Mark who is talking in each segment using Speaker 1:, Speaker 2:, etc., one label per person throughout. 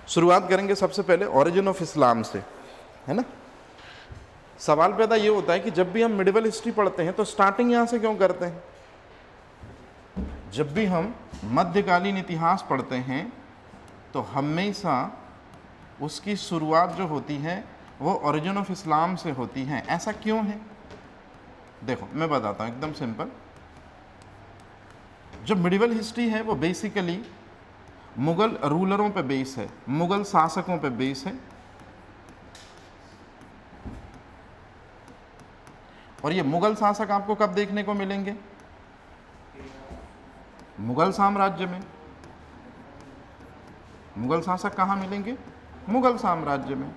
Speaker 1: शुरुआत करेंगे सबसे पहले ओरिजिन ऑफ इस्लाम से, है ना। सवाल पैदा ये होता है कि जब भी हम मिडिवल हिस्ट्री पढ़ते हैं तो स्टार्टिंग यहाँ से क्यों करते हैं। जब भी हम मध्यकालीन इतिहास पढ़ते हैं तो हमेशा उसकी शुरुआत जो होती है वो ओरिजिन ऑफ इस्लाम से होती है। ऐसा क्यों है? देखो मैं बताता हूँ, एकदम सिंपल। जो मिडिवल हिस्ट्री है वो बेसिकली मुगल रूलरों पे बेस है, मुगल शासकों पे बेस है। और ये मुगल शासक आपको कब देखने को मिलेंगे? मुगल साम्राज्य में। मुगल शासक कहाँ मिलेंगे? मुगल साम्राज्य में।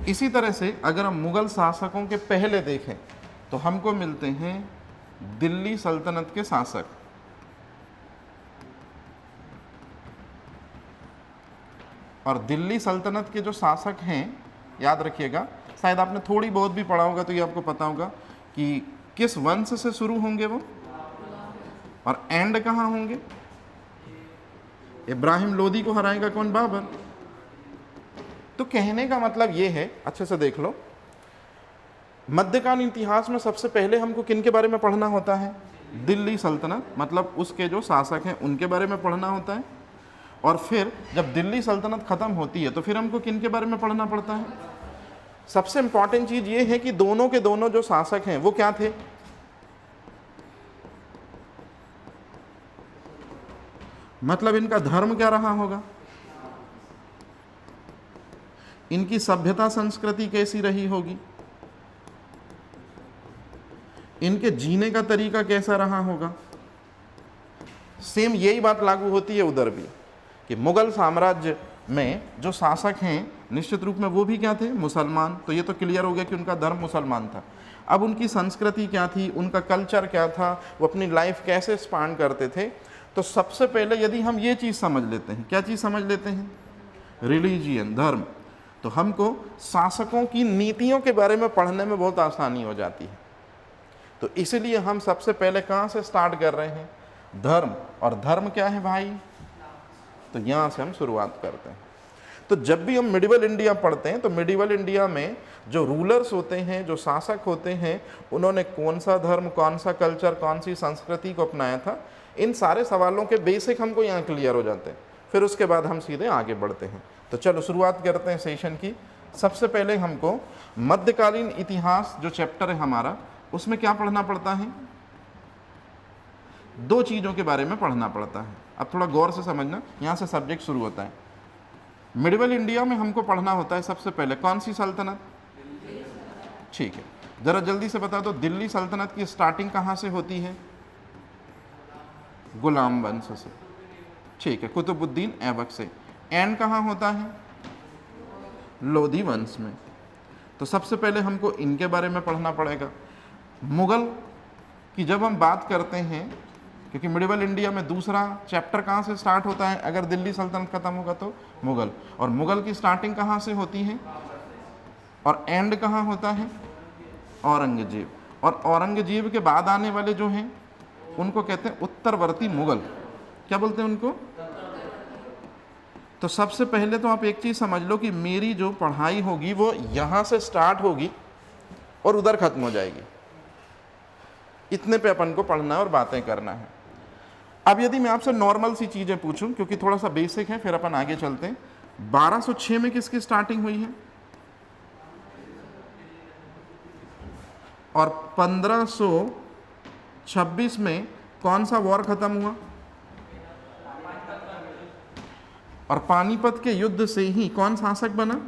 Speaker 1: इसी तरह से अगर हम मुगल शासकों के पहले देखें तो हमको मिलते हैं दिल्ली सल्तनत के शासक। और दिल्ली सल्तनत के जो शासक हैं, याद रखिएगा, शायद आपने थोड़ी बहुत भी पढ़ा होगा तो ये आपको पता होगा कि किस वंश से शुरू होंगे वो और एंड कहाँ होंगे। इब्राहिम लोदी को हराएगा कौन? बाबर। तो कहने का मतलब ये है, अच्छे से देख लो, मध्यकालीन इतिहास में सबसे पहले हमको किन के बारे में पढ़ना होता है? दिल्ली सल्तनत, मतलब उसके जो शासक हैं उनके बारे में पढ़ना होता है। और फिर जब दिल्ली सल्तनत खत्म होती है तो फिर हमको किन के बारे में पढ़ना पड़ता है? सबसे इंपॉर्टेंट चीज ये है कि दोनों के दोनों जो शासक हैं वो क्या थे? मतलब इनका धर्म क्या रहा होगा, इनकी सभ्यता संस्कृति कैसी रही होगी, इनके जीने का तरीका कैसा रहा होगा। सेम यही बात लागू होती है उधर भी कि मुगल साम्राज्य में जो शासक हैं निश्चित रूप में वो भी क्या थे? मुसलमान। तो ये तो क्लियर हो गया कि उनका धर्म मुसलमान था। अब उनकी संस्कृति क्या थी, उनका कल्चर क्या था, वो अपनी लाइफ कैसे स्पान करते थे। तो सबसे पहले यदि हम ये चीज़ समझ लेते हैं, क्या चीज़ समझ लेते हैं? रिलीजियन, धर्म, तो हमको शासकों की नीतियों के बारे में पढ़ने में बहुत आसानी हो जाती है। तो इसलिए हम सबसे पहले कहाँ से स्टार्ट कर रहे हैं? धर्म। और धर्म क्या है भाई? तो यहाँ से हम शुरुआत करते हैं। तो जब भी हम मिडिवल इंडिया पढ़ते हैं तो मिडिवल इंडिया में जो रूलर्स होते हैं, जो शासक होते हैं, उन्होंने कौन सा धर्म, कौन सा कल्चर, कौन सी संस्कृति को अपनाया था, इन सारे सवालों के बेसिक हमको यहाँ क्लियर हो जाते हैं। फिर उसके बाद हम सीधे आगे बढ़ते हैं। तो चलो शुरुआत करते हैं सेशन की। सबसे पहले हमको मध्यकालीन इतिहास जो चैप्टर है हमारा, उसमें क्या पढ़ना पड़ता है? दो चीज़ों के बारे में पढ़ना पड़ता है। अब थोड़ा गौर से समझना, यहाँ से सब्जेक्ट शुरू होता है। मिडिवल इंडिया में हमको पढ़ना होता है सबसे पहले कौन सी सल्तनत? ठीक है, ज़रा जल्दी से बता दो, दिल्ली सल्तनत की स्टार्टिंग कहाँ से होती है? गुलाम वंश से। ठीक है, कुतुबुद्दीन ऐबक से। एंड कहाँ होता है? लोधी वंश में। तो सबसे पहले हमको इनके बारे में पढ़ना पड़ेगा। मुगल की जब हम बात करते हैं, क्योंकि मिडिवल इंडिया में दूसरा चैप्टर कहाँ से स्टार्ट होता है अगर दिल्ली सल्तनत खत्म होगा तो? मुगल। और मुगल की स्टार्टिंग कहाँ से होती है और एंड कहाँ होता है? औरंगजेब। और औरंगजेब के बाद आने वाले जो हैं उनको कहते हैं उत्तरवर्ती मुगल। क्या बोलते हैं उनको? तो सबसे पहले तो आप एक चीज़ समझ लो कि मेरी जो पढ़ाई होगी वो यहाँ से स्टार्ट होगी और उधर खत्म हो जाएगी। इतने पे अपन को पढ़ना है और बातें करना है। अब यदि मैं आपसे नॉर्मल सी चीज़ें पूछूं, क्योंकि थोड़ा सा बेसिक है, फिर अपन आगे चलते हैं। 1206 में किसकी स्टार्टिंग हुई है और 1526 में कौन सा वॉर खत्म हुआ? और पानीपत के युद्ध से ही कौन शासक बना?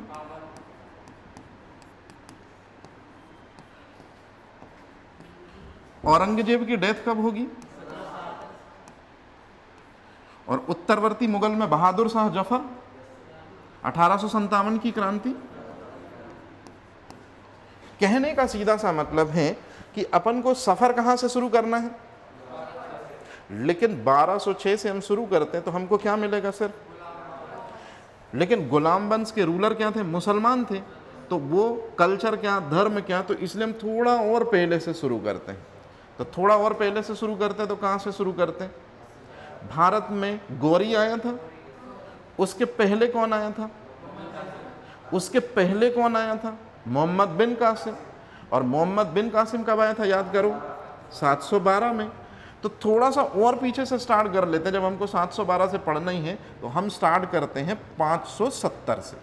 Speaker 1: औरंगजेब की डेथ कब होगी? और उत्तरवर्ती मुगल में बहादुर शाह जफर 1857 की क्रांति। कहने का सीधा सा मतलब है कि अपन को सफर कहां से शुरू करना है, लेकिन 1206 से हम शुरू करते हैं तो हमको क्या मिलेगा सर? लेकिन गुलाम वंश के रूलर क्या थे? मुसलमान थे। तो वो कल्चर क्या, धर्म क्या, तो इसलिए हम थोड़ा और पहले से शुरू करते हैं। तो थोड़ा और पहले से शुरू करते हैं तो कहाँ से शुरू करते हैं? भारत में गौरी आया था उसके पहले कौन आया था? उसके पहले कौन आया था? मोहम्मद बिन कासिम। और मोहम्मद बिन कासिम कब आया था याद करो? 712 में। तो थोड़ा सा और पीछे से स्टार्ट कर लेते हैं, जब हमको 712 से पढ़ना ही है तो हम स्टार्ट करते हैं 570 से।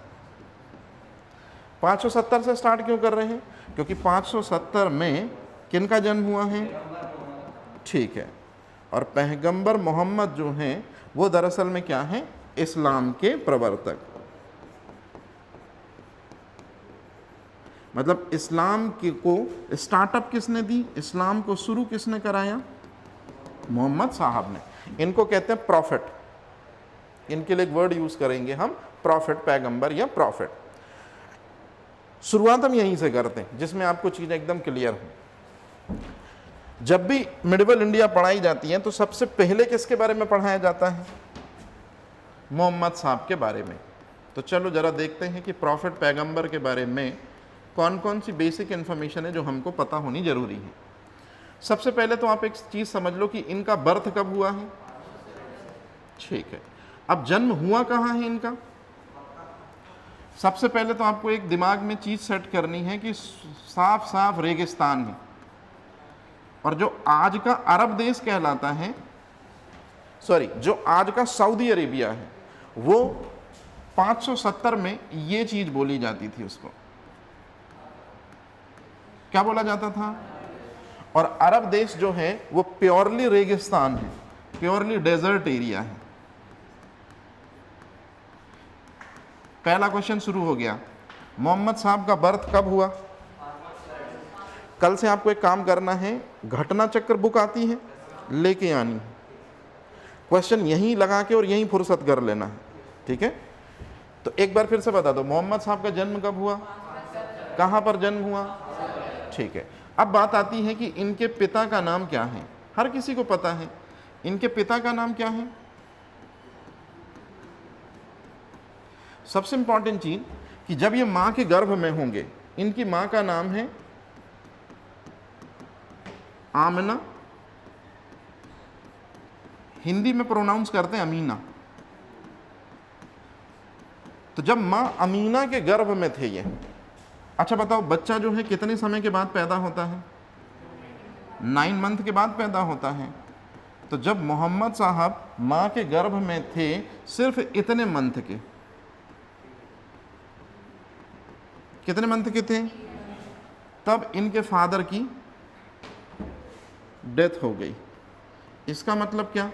Speaker 1: 570 से स्टार्ट क्यों कर रहे हैं? क्योंकि 570 में किनका जन्म हुआ है? ठीक है। और पैगंबर मोहम्मद जो हैं वो दरअसल में क्या हैं? इस्लाम के प्रवर्तक। मतलब इस्लाम को स्टार्टअप किसने दी? इस्लाम को शुरू किसने कराया? मोहम्मद साहब ने। इनको कहते हैं प्रॉफिट। इनके लिए एक वर्ड यूज करेंगे हम, प्रॉफिट, पैगंबर या प्रॉफिट। शुरुआत हम यहीं से करते हैं जिसमें आपको चीजें एकदम क्लियर हो। जब भी मिडिवल इंडिया पढ़ाई जाती है तो सबसे पहले किसके बारे में पढ़ाया जाता है? मोहम्मद साहब के बारे में। तो चलो जरा देखते हैं कि प्रॉफिट, पैगंबर के बारे में कौन कौन सी बेसिक इंफॉर्मेशन है जो हमको पता होनी जरूरी है। सबसे पहले तो आप एक चीज समझ लो कि इनका बर्थ कब हुआ है। ठीक है। अब जन्म हुआ कहाँ है इनका? सबसे पहले तो आपको एक दिमाग में चीज सेट करनी है कि साफ साफ रेगिस्तान है, और जो आज का अरब देश कहलाता है, सॉरी, जो आज का सऊदी अरेबिया है, वो 570 में ये चीज बोली जाती थी। उसको क्या बोला जाता था? और अरब देश जो है वो प्योरली रेगिस्तान है, प्योरली डेजर्ट एरिया है। पहला क्वेश्चन शुरू हो गया। मोहम्मद साहब का बर्थ कब हुआ? कल से आपको एक काम करना है, घटना चक्र बुक आती है, लेके आनी है, क्वेश्चन यहीं लगा के और यहीं फुर्सत कर लेना है। ठीक है। तो एक बार फिर से बता दो, मोहम्मद साहब का जन्म कब हुआ? कहां पर जन्म हुआ? ठीक है। अब बात आती है कि इनके पिता का नाम क्या है। हर किसी को पता है इनके पिता का नाम क्या है। सबसे इंपॉर्टेंट चीज कि जब ये मां के गर्भ में होंगे, इनकी मां का नाम है आमिना, हिंदी में प्रोनाउंस करते हैं अमीना। तो जब मां अमीना के गर्भ में थे ये, अच्छा बताओ, बच्चा जो है कितने समय के बाद पैदा होता है? 9 मंथ के बाद पैदा होता है। तो जब मोहम्मद साहब मां के गर्भ में थे सिर्फ इतने मंथ के, कितने मंथ के थे, तब इनके फादर की डेथ हो गई। इसका मतलब क्या?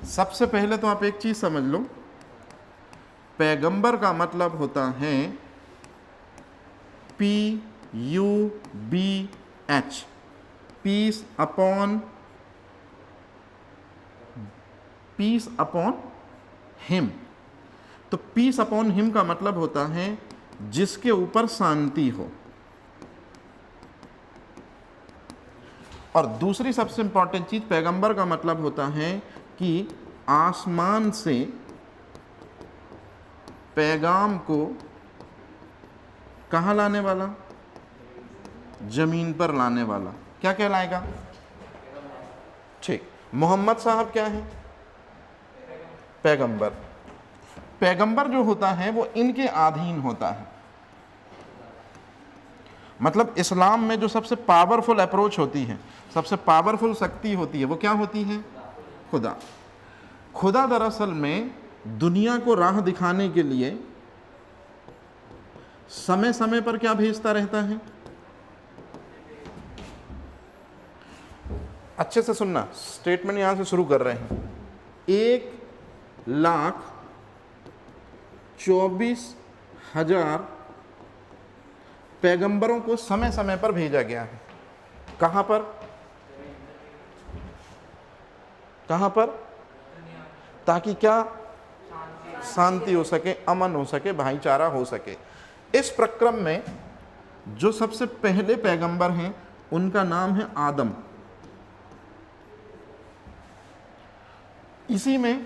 Speaker 1: सबसे पहले तो आप एक चीज समझ लो, पैगंबर का मतलब होता है PUBH, पीस अपॉन हिम। तो पीस अपॉन हिम का मतलब होता है जिसके ऊपर शांति हो। और दूसरी सबसे इंपॉर्टेंट चीज, पैगंबर का मतलब होता है कि आसमान से पैगाम को कहां लाने वाला? जमीन पर लाने वाला। क्या कहलाएगा? ठीक। मोहम्मद साहब क्या है? पैगंबर। पैगंबर जो होता है वो इनके अधीन होता है। मतलब इस्लाम में जो सबसे पावरफुल अप्रोच होती है, सबसे पावरफुल शक्ति होती है, वो क्या होती है? खुदा। खुदा दरअसल में दुनिया को राह दिखाने के लिए समय समय पर क्या भेजता रहता है? अच्छे से सुनना, स्टेटमेंट यहां से शुरू कर रहे हैं। 1,24,000 पैगंबरों को समय समय पर भेजा गया है। कहां पर? कहां पर? ताकि क्या? शांति हो सके, अमन हो सके, भाईचारा हो सके। इस प्रक्रम में जो सबसे पहले पैगंबर हैं उनका नाम है आदम। इसी में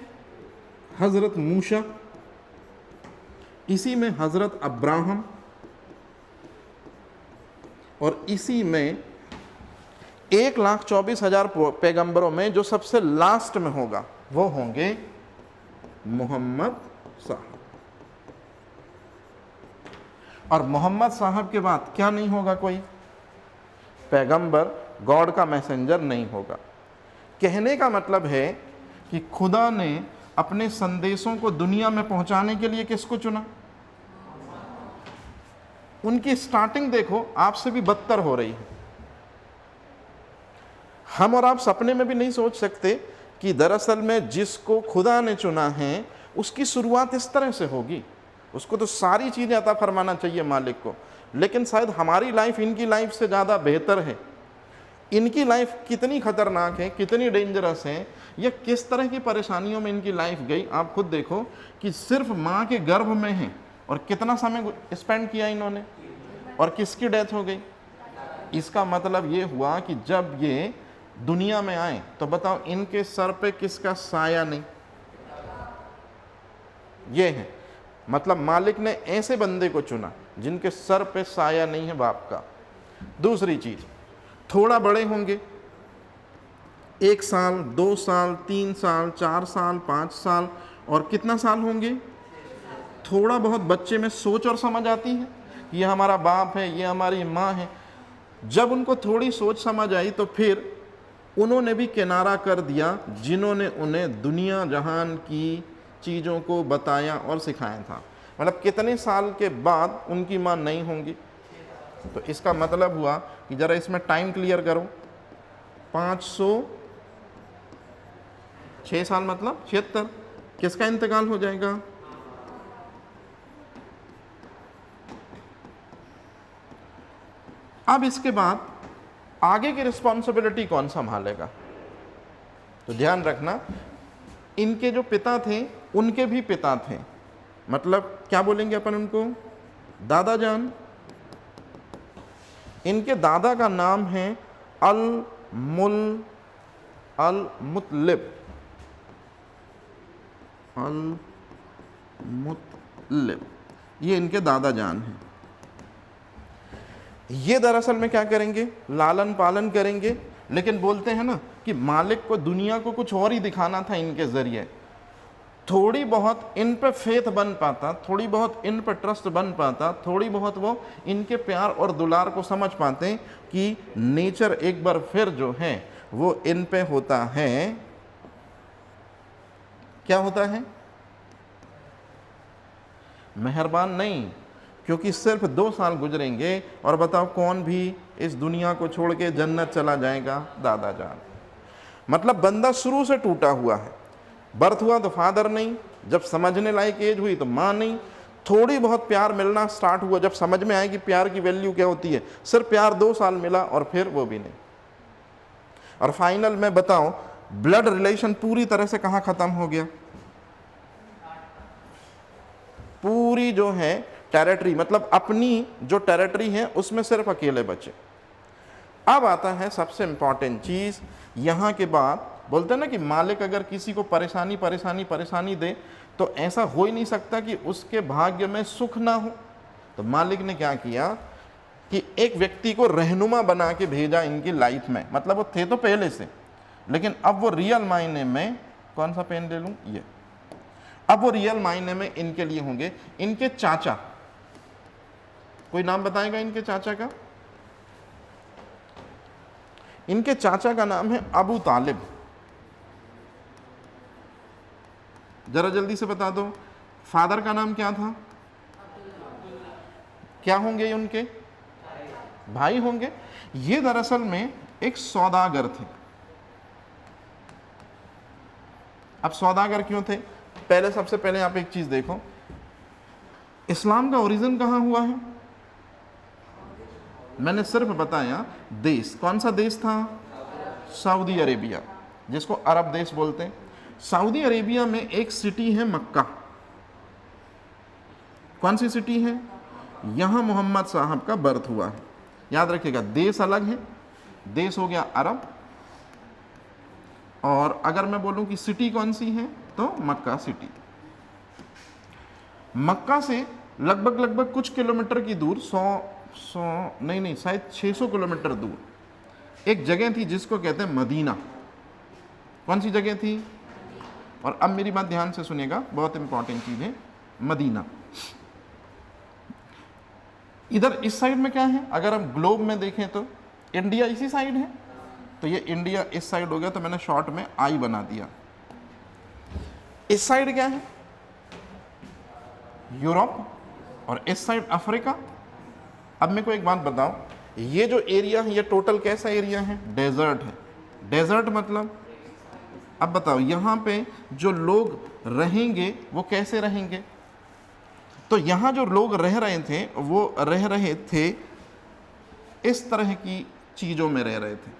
Speaker 1: हजरत मूसा, इसी में हजरत अब्राहम, और इसी में 1,24,000 पैगंबरों में जो सबसे लास्ट में होगा वो होंगे मोहम्मद साहब। और मोहम्मद साहब के बाद क्या नहीं होगा? कोई पैगंबर, गॉड का मैसेंजर नहीं होगा। कहने का मतलब है कि खुदा ने अपने संदेशों को दुनिया में पहुंचाने के लिए किसको चुना? उनकी स्टार्टिंग देखो आपसे भी बदतर हो रही है। हम और आप सपने में भी नहीं सोच सकते कि दरअसल में जिसको खुदा ने चुना है उसकी शुरुआत इस तरह से होगी। उसको तो सारी चीज़ें अता फरमाना चाहिए मालिक को, लेकिन शायद हमारी लाइफ इनकी लाइफ से ज़्यादा बेहतर है। इनकी लाइफ कितनी खतरनाक है, कितनी डेंजरस है, या किस तरह की परेशानियों में इनकी लाइफ गई। आप खुद देखो कि सिर्फ माँ के गर्भ में हैं और कितना समय स्पेंड किया इन्होंने, और किसकी डेथ हो गई। इसका मतलब ये हुआ कि जब ये दुनिया में आए तो बताओ इनके सर पे किसका साया नहीं। ये है मतलब मालिक ने ऐसे बंदे को चुना जिनके सर पे साया नहीं है बाप का। दूसरी चीज, थोड़ा बड़े होंगे, 1 साल, 2 साल, 3 साल, 4 साल, 5 साल, और कितना साल होंगे? थोड़ा बहुत बच्चे में सोच और समझ आती है, ये हमारा बाप है, ये हमारी माँ है। जब उनको थोड़ी सोच समझ आई तो फिर उन्होंने भी किनारा कर दिया जिन्होंने उन्हें दुनिया जहान की चीज़ों को बताया और सिखाया था। मतलब कितने साल के बाद उनकी माँ नहीं होंगी? तो इसका मतलब हुआ कि ज़रा इसमें टाइम क्लियर करो, 506 साल मतलब 76, किसका इंतकाल हो जाएगा? अब इसके बाद आगे की रिस्पॉन्सिबिलिटी कौन संभालेगा? तो ध्यान रखना, इनके जो पिता थे उनके भी पिता थे, मतलब क्या बोलेंगे अपन उनको? दादा जान। इनके दादा का नाम है अल मुत्तलिब। ये इनके दादा जान हैं। ये दरअसल में क्या करेंगे? लालन पालन करेंगे, लेकिन बोलते हैं ना कि मालिक को दुनिया को कुछ और ही दिखाना था इनके जरिए। थोड़ी बहुत इन पे फेथ बन पाता, थोड़ी बहुत इन पे ट्रस्ट बन पाता, थोड़ी बहुत वो इनके प्यार और दुलार को समझ पाते कि नेचर एक बार फिर जो है वो इन पे होता है, क्या होता है? मेहरबान नहीं, क्योंकि सिर्फ 2 साल गुजरेंगे और बताओ कौन भी इस दुनिया को छोड़ के जन्नत चला जाएगा? दादा जान। मतलब बंदा शुरू से टूटा हुआ है। बर्थ हुआ तो फादर नहीं, जब समझने लायक एज हुई तो माँ नहीं, थोड़ी बहुत प्यार मिलना स्टार्ट हुआ, जब समझ में आया कि प्यार की वैल्यू क्या होती है, सिर्फ प्यार 2 साल मिला और फिर वो भी नहीं। और फाइनल में बताओ ब्लड रिलेशन पूरी तरह से कहाँ खत्म हो गया? पूरी जो है टेरिटरी, मतलब अपनी जो टेरिटरी है उसमें सिर्फ अकेले बचे। अब आता है सबसे इंपॉर्टेंट चीज। यहाँ के बाद बोलते हैं ना कि मालिक अगर किसी को परेशानी दे तो ऐसा हो ही नहीं सकता कि उसके भाग्य में सुख ना हो। तो मालिक ने क्या किया कि एक व्यक्ति को रहनुमा बना के भेजा इनकी लाइफ में। मतलब वो थे तो पहले से, लेकिन अब वो रियल मायने में, कौन सा पेन ले लूं? ये। अब वो रियल मायने में इनके लिए होंगे इनके चाचा। कोई नाम बताएगा इनके चाचा का? इनके चाचा का नाम है अबू तालिब। जरा जल्दी से बता दो, फादर का नाम क्या था? क्या होंगे उनके? भाई होंगे। ये दरअसल में एक सौदागर थे। अब सौदागर क्यों थे? पहले, सबसे पहले आप एक चीज देखो, इस्लाम का ओरिजिन कहां हुआ है? मैंने सिर्फ बताया देश। कौन सा देश था? सऊदी अरेबिया, जिसको अरब देश बोलते हैं। सऊदी अरेबिया में एक सिटी है मक्का। कौन सी सिटी है? यहां मोहम्मद साहब का बर्थ हुआ है। याद रखिएगा, देश अलग है, देश हो गया अरब, और अगर मैं बोलूं कि सिटी कौन सी है तो मक्का सिटी। मक्का से लगभग कुछ किलोमीटर की दूर, 100 नहीं शायद 600 किलोमीटर दूर एक जगह थी जिसको कहते हैं मदीना। कौन सी जगह थी? और अब मेरी बात ध्यान से सुनिएगा, बहुत इंपॉर्टेंट चीज है, मदीना। इधर इस साइड में क्या है? अगर हम ग्लोब में देखें तो इंडिया इसी साइड है, तो ये इंडिया इस साइड हो गया, तो मैंने शॉर्ट में आई बना दिया। इस साइड क्या है? यूरोप, और इस साइड अफ्रीका। अब मेरे को एक बात बताओ, ये जो एरिया है ये टोटल कैसा एरिया है? डेजर्ट है। डेजर्ट मतलब, अब बताओ यहां पे जो लोग रहेंगे वो कैसे रहेंगे? तो यहां जो लोग रह रहे थे वो रह रहे थे इस तरह की चीजों में रह रहे थे।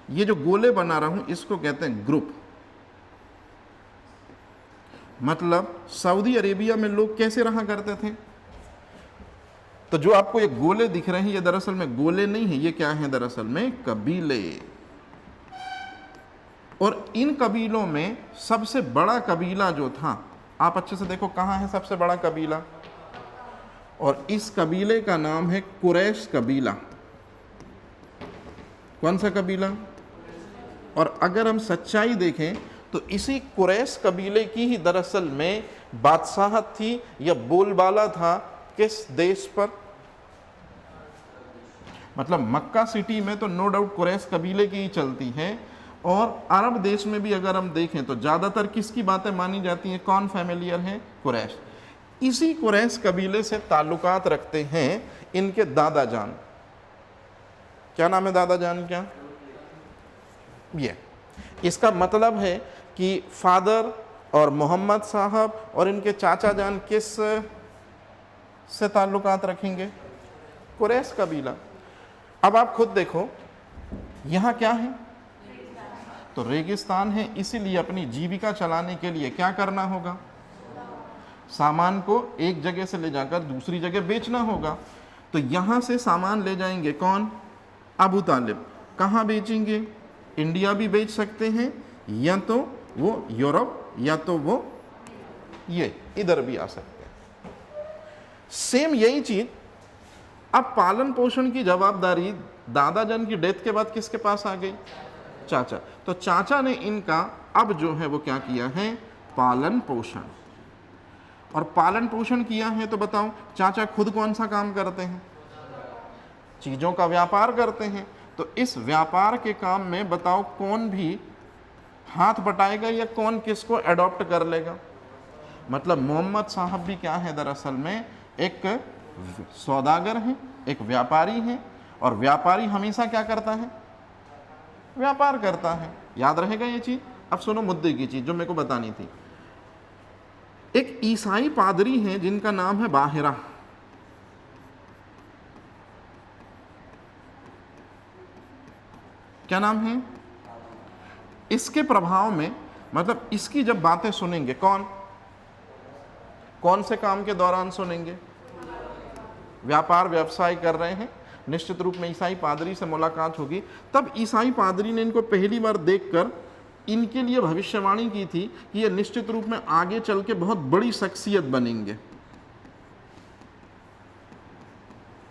Speaker 1: ये जो गोले बना रहा हूं इसको कहते हैं ग्रुप। मतलब सऊदी अरेबिया में लोग कैसे रहा करते थे? तो जो आपको ये गोले दिख रहे हैं ये दरअसल में गोले नहीं है, ये क्या है? दरअसल में कबीले। और इन कबीलों में सबसे बड़ा कबीला जो था, आप अच्छे से देखो कहाँ है सबसे बड़ा कबीला, और इस कबीले का नाम है कुरैश कबीला। कौन सा कबीला? और अगर हम सच्चाई देखें तो इसी कुरैश कबीले की ही दरअसल में बादशाहत थी या बोलबाला था किस देश पर? मतलब मक्का सिटी में तो नो डाउट कुरैश कबीले की ही चलती है, और अरब देश में भी अगर हम देखें तो ज़्यादातर किसकी बातें मानी जाती हैं? कौन फैमिलियर है? कुरैश। इसी कुरैश कबीले से ताल्लुकात रखते हैं इनके दादा जान। क्या नाम है दादा जान? क्या ये इसका मतलब है कि फादर और मोहम्मद साहब और इनके चाचा जान किस से ताल्लुकात रखेंगे? कुरैश कबीला। अब आप खुद देखो यहाँ क्या है? तो रेगिस्तान है, इसीलिए अपनी जीविका चलाने के लिए क्या करना होगा? सामान को एक जगह से ले जाकर दूसरी जगह बेचना होगा। तो यहाँ से सामान ले जाएंगे कौन? अबू तालिब। कहाँ बेचेंगे? इंडिया भी बेच सकते हैं, या तो वो यूरोप, या तो वो ये इधर भी आ सकते हैं। सेम यही चीज अब पालन पोषण की जवाबदारी दादा जान की डेथ के बाद किसके पास आ गई? चाचा। तो चाचा ने इनका अब जो है वो क्या किया है? पालन पोषण। और पालन पोषण किया है तो बताओ चाचा खुद कौन सा काम करते हैं? चीजों का व्यापार करते हैं। तो इस व्यापार के काम में बताओ कौन भी हाथ बटाएगा या कौन किसको अडॉप्ट कर लेगा? मतलब मोहम्मद साहब भी क्या है? दरअसल में एक सौदागर हैं, एक व्यापारी हैं, और व्यापारी हमेशा क्या करता है? व्यापार करता है। याद रहेगा ये चीज। अब सुनो मुद्दे की चीज जो मेरे को बतानी थी। एक ईसाई पादरी हैं जिनका नाम है बाहिरा। क्या नाम है? इसके प्रभाव में, मतलब इसकी जब बातें सुनेंगे, कौन से काम के दौरान सुनेंगे? व्यापार व्यवसाय कर रहे हैं, निश्चित रूप में ईसाई पादरी से मुलाकात होगी। तब ईसाई पादरी ने इनको पहली बार देखकर इनके लिए भविष्यवाणी की थी कि ये निश्चित रूप में आगे चल के बहुत बड़ी शख्सियत बनेंगे।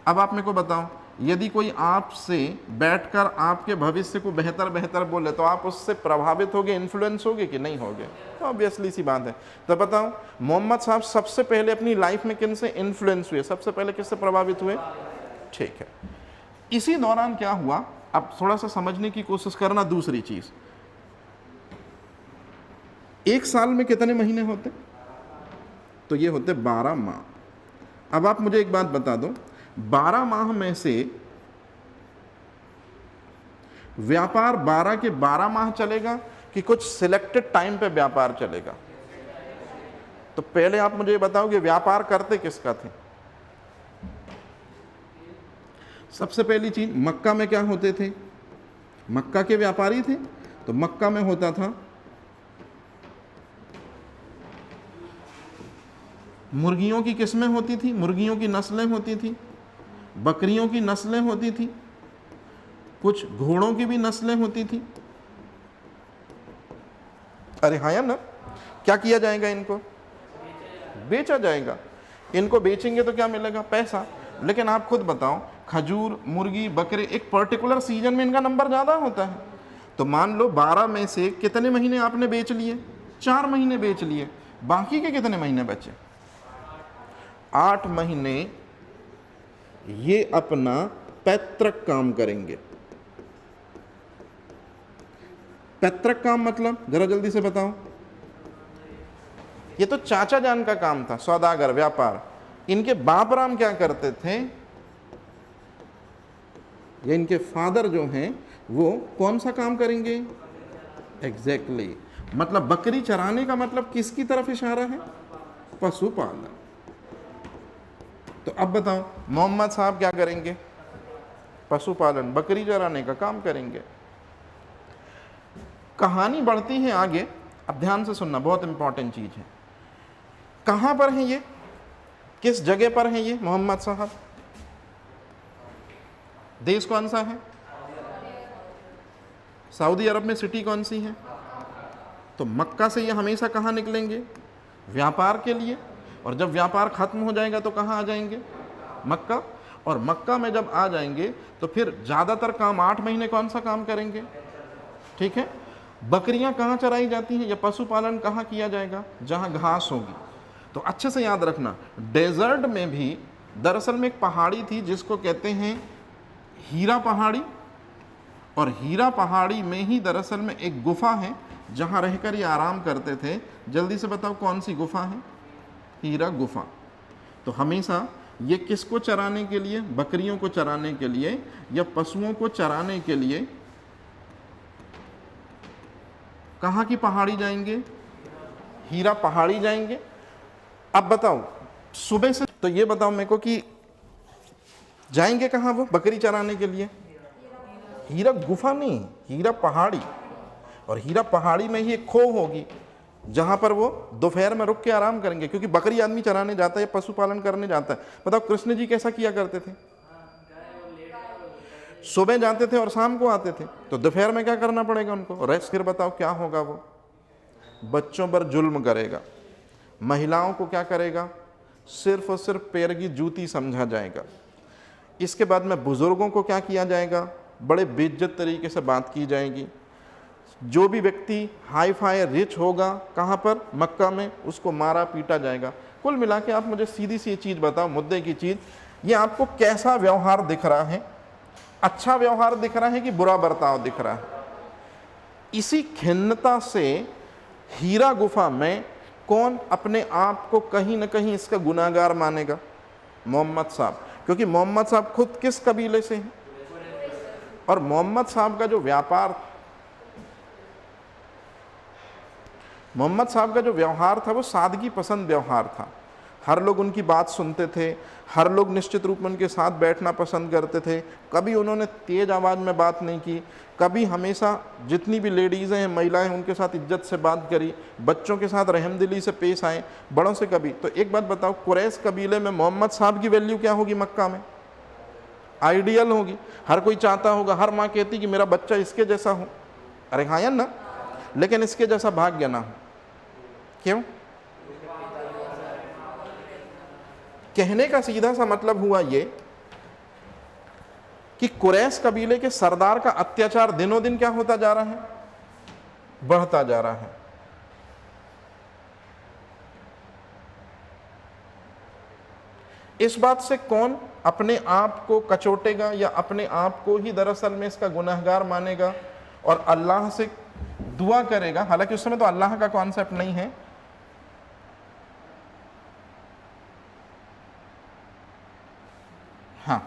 Speaker 1: अब आप मेरे को बताओ, यदि कोई आपसे बैठकर आपके भविष्य को बेहतर बेहतर बोले तो आप उससे प्रभावित होगे, इन्फ्लुएंस होगे कि नहीं होगे? तो ऑब्वियसली सी बात है। तो बताओ मोहम्मद साहब सबसे पहले अपनी लाइफ में किन से इन्फ्लुएंस हुए? सबसे पहले किससे प्रभावित हुए? ठीक है। इसी दौरान क्या हुआ, अब थोड़ा सा समझने की कोशिश करना। दूसरी चीज, एक साल में कितने महीने होते? तो ये होते 12 माह। अब आप मुझे एक बात बता दो, 12 माह में से व्यापार 12 के 12 माह चलेगा कि कुछ सिलेक्टेड टाइम पे व्यापार चलेगा? तो पहले आप मुझे बताओ कि व्यापार करते किसका थे? सबसे पहली चीज, मक्का में क्या होते थे? मक्का के व्यापारी थे। तो मक्का में होता था मुर्गियों की किस्में होती थी, मुर्गियों की नस्लें होती थी, बकरियों की नस्लें होती थी, कुछ घोड़ों की भी नस्लें होती थी। अरे हाँ या ना? क्या किया जाएगा? इनको बेचा जाएगा। इनको बेचेंगे तो क्या मिलेगा? पैसा। लेकिन आप खुद बताओ, खजूर, मुर्गी, बकरे एक पर्टिकुलर सीजन में इनका नंबर ज़्यादा होता है। तो मान लो 12 में से कितने महीने आपने बेच लिए? 4 महीने बेच लिए, बाकी के कितने महीने बचे? 8 महीने ये अपना पैतृक काम करेंगे। पैतृक काम मतलब जरा जल्दी से बताओ। ये तो चाचा जान का काम था, सौदागर, व्यापार। इनके बाप राम क्या करते थे? ये इनके फादर जो हैं वो कौन सा काम करेंगे? एग्जैक्टली मतलब बकरी चराने का मतलब किसकी तरफ इशारा है? पशुपालन। तो अब बताओ मोहम्मद साहब क्या करेंगे? पशुपालन, बकरी चराने का काम करेंगे। कहानी बढ़ती है आगे, अब ध्यान से सुनना, बहुत इंपॉर्टेंट चीज है। कहां पर है ये? किस जगह पर है ये मोहम्मद साहब? देश कौन सा है? सऊदी अरब में। सिटी कौन सी है? तो मक्का से ये हमेशा कहाँ निकलेंगे? व्यापार के लिए। और जब व्यापार खत्म हो जाएगा तो कहाँ आ जाएंगे? मक्का। और मक्का में जब आ जाएंगे तो फिर ज़्यादातर काम 8 महीने कौन सा काम करेंगे? ठीक है। बकरियां कहाँ चराई जाती हैं या पशुपालन कहाँ किया जाएगा? जहाँ घास होगी। तो अच्छे से याद रखना, डेजर्ट में भी दरअसल में एक पहाड़ी थी जिसको कहते हैं हीरा पहाड़ी, और हीरा पहाड़ी में ही दरअसल में एक गुफा है जहाँ रहकर ये आराम करते थे। जल्दी से बताओ कौन सी गुफा है? हीरा गुफा। तो हमेशा ये किसको चराने के लिए? बकरियों को चराने के लिए या पशुओं को चराने के लिए कहाँ की पहाड़ी जाएंगे? हीरा पहाड़ी जाएंगे। अब बताओ सुबह से, तो ये बताओ मेरे को कि जाएंगे कहाँ वो बकरी चराने के लिए? हीरा गुफा नहीं, हीरा पहाड़ी। और हीरा पहाड़ी में ही एक खो होगी जहां पर वो दोपहर में रुक के आराम करेंगे, क्योंकि बकरी आदमी चराने जाता है, पशुपालन करने जाता है। बताओ कृष्ण जी कैसा किया करते थे? सुबह जाते थे और शाम को आते थे। तो दोपहर में क्या करना पड़ेगा उनको? रेस्ट। फिर बताओ क्या होगा? वो बच्चों पर जुल्म करेगा, महिलाओं को क्या करेगा? सिर्फ और सिर्फ पैर की जूती समझा जाएगा। इसके बाद में बुजुर्गों को क्या किया जाएगा? बड़े बेइज्जत तरीके से बात की जाएगी। जो भी व्यक्ति हाई फाई रिच होगा कहाँ पर? मक्का में, उसको मारा पीटा जाएगा। कुल मिला के आप मुझे सीधी सी चीज़ बताओ, मुद्दे की चीज़, ये आपको कैसा व्यवहार दिख रहा है? अच्छा व्यवहार दिख रहा है कि बुरा बर्ताव दिख रहा है? इसी खिन्नता से हीरा गुफा में कौन अपने आप को कहीं ना कहीं इसका गुनाहगार मानेगा? मोहम्मद साहब। क्योंकि मोहम्मद साहब खुद किस कबीले से हैं? और मोहम्मद साहब का जो व्यापार, मोहम्मद साहब का जो व्यवहार था वो सादगी पसंद व्यवहार था। हर लोग उनकी बात सुनते थे, हर लोग निश्चित रूप में उनके साथ बैठना पसंद करते थे। कभी उन्होंने तेज़ आवाज़ में बात नहीं की, कभी हमेशा जितनी भी लेडीज़ हैं, महिलाएं, उनके साथ इज्जत से बात करी, बच्चों के साथ रहमदिली से पेश आए, बड़ों से कभी। तो एक बात बताओ, कुरैश कबीले में मोहम्मद साहब की वैल्यू क्या होगी? मक्का में आइडियल होगी। हर कोई चाहता होगा, हर माँ कहती कि मेरा बच्चा इसके जैसा हो। अरे हाँ या ना? लेकिन इसके जैसा भाग्य ना हो। क्यों? कहने का सीधा सा मतलब हुआ ये कि कुरैश कबीले के सरदार का अत्याचार दिनों दिन क्या होता जा रहा है? बढ़ता जा रहा है। इस बात से कौन अपने आप को कचोटेगा या अपने आप को ही दरअसल में इसका गुनहगार मानेगा और अल्लाह से दुआ करेगा? हालांकि उस समय तो अल्लाह का कॉन्सेप्ट नहीं है। हाँ,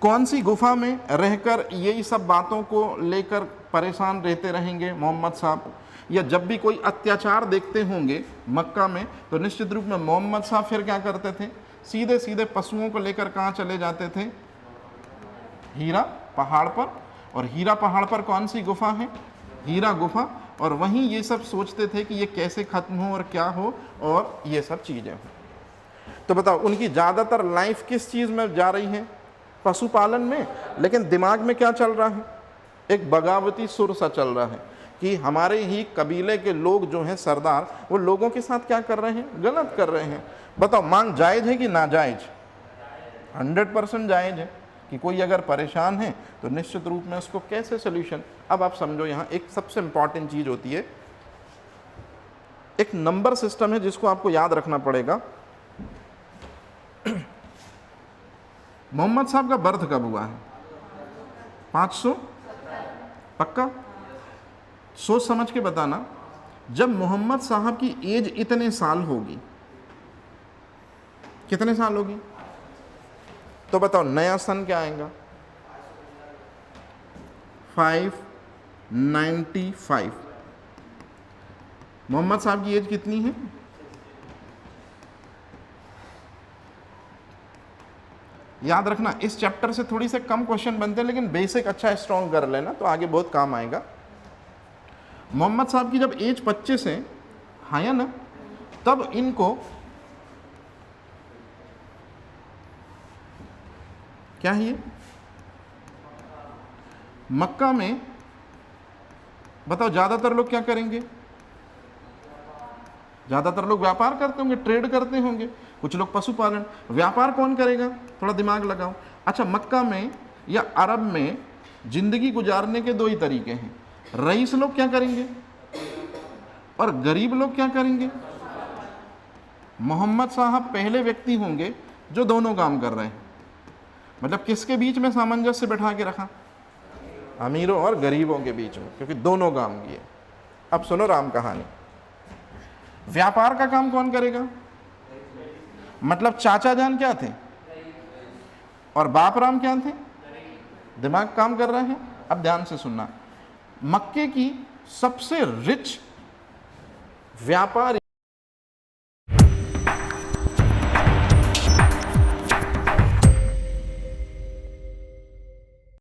Speaker 1: कौन सी गुफा में रहकर यही सब बातों को लेकर परेशान रहते रहेंगे मोहम्मद साहब? या जब भी कोई अत्याचार देखते होंगे मक्का में तो निश्चित रूप में मोहम्मद साहब फिर क्या करते थे? सीधे सीधे पशुओं को लेकर कहाँ चले जाते थे? हीरा पहाड़ पर। और हीरा पहाड़ पर कौन सी गुफा है? हीरा गुफा। और वहीं ये सब सोचते थे कि ये कैसे खत्म हो और क्या हो और ये सब चीज़ें हो। तो बताओ उनकी ज़्यादातर लाइफ किस चीज़ में जा रही है? पशुपालन में। लेकिन दिमाग में क्या चल रहा है? एक बगावती सुर सा चल रहा है कि हमारे ही कबीले के लोग जो हैं सरदार, वो लोगों के साथ क्या कर रहे हैं? गलत कर रहे हैं। बताओ मांग जायज़ है कि नाजायज़? 100% जायज़ है कि कोई अगर परेशान है तो निश्चित रूप में उसको कैसे सोल्यूशन। अब आप समझो, यहाँ एक सबसे इंपॉर्टेंट चीज़ होती है, एक नंबर सिस्टम है जिसको आपको याद रखना पड़ेगा। मोहम्मद साहब का बर्थ कब हुआ है? 500 पक्का? सोच समझ के बताना। जब मोहम्मद साहब की एज इतने साल होगी, कितने साल होगी तो बताओ नया सन क्या आएगा? 595। मोहम्मद साहब की एज कितनी है? याद रखना, इस चैप्टर से थोड़ी से कम क्वेश्चन बनते हैं, लेकिन बेसिक अच्छा स्ट्रॉन्ग कर लेना तो आगे बहुत काम आएगा। मोहम्मद साहब की जब एज 25 है, हाँ या ना, तब इनको क्या है, ये मक्का में बताओ ज़्यादातर लोग क्या करेंगे? ज़्यादातर लोग व्यापार करते होंगे, ट्रेड करते होंगे, कुछ लोग पशुपालन। व्यापार कौन करेगा? थोड़ा दिमाग लगाओ। अच्छा, मक्का में या अरब में ज़िंदगी गुजारने के दो ही तरीके हैं। रईस लोग क्या करेंगे और गरीब लोग क्या करेंगे? मोहम्मद साहब पहले व्यक्ति होंगे जो दोनों काम कर रहे हैं। मतलब किसके बीच में सामंजस्य बैठा के रखा? अमीरों और गरीबों के बीच में, क्योंकि दोनों काम किए। अब सुनो राम कहानी। व्यापार का काम कौन करेगा? मतलब चाचा जान क्या थे और बाप राम क्या थे? दिमाग काम कर रहे हैं। अब ध्यान से सुनना, मक्के की सबसे रिच व्यापार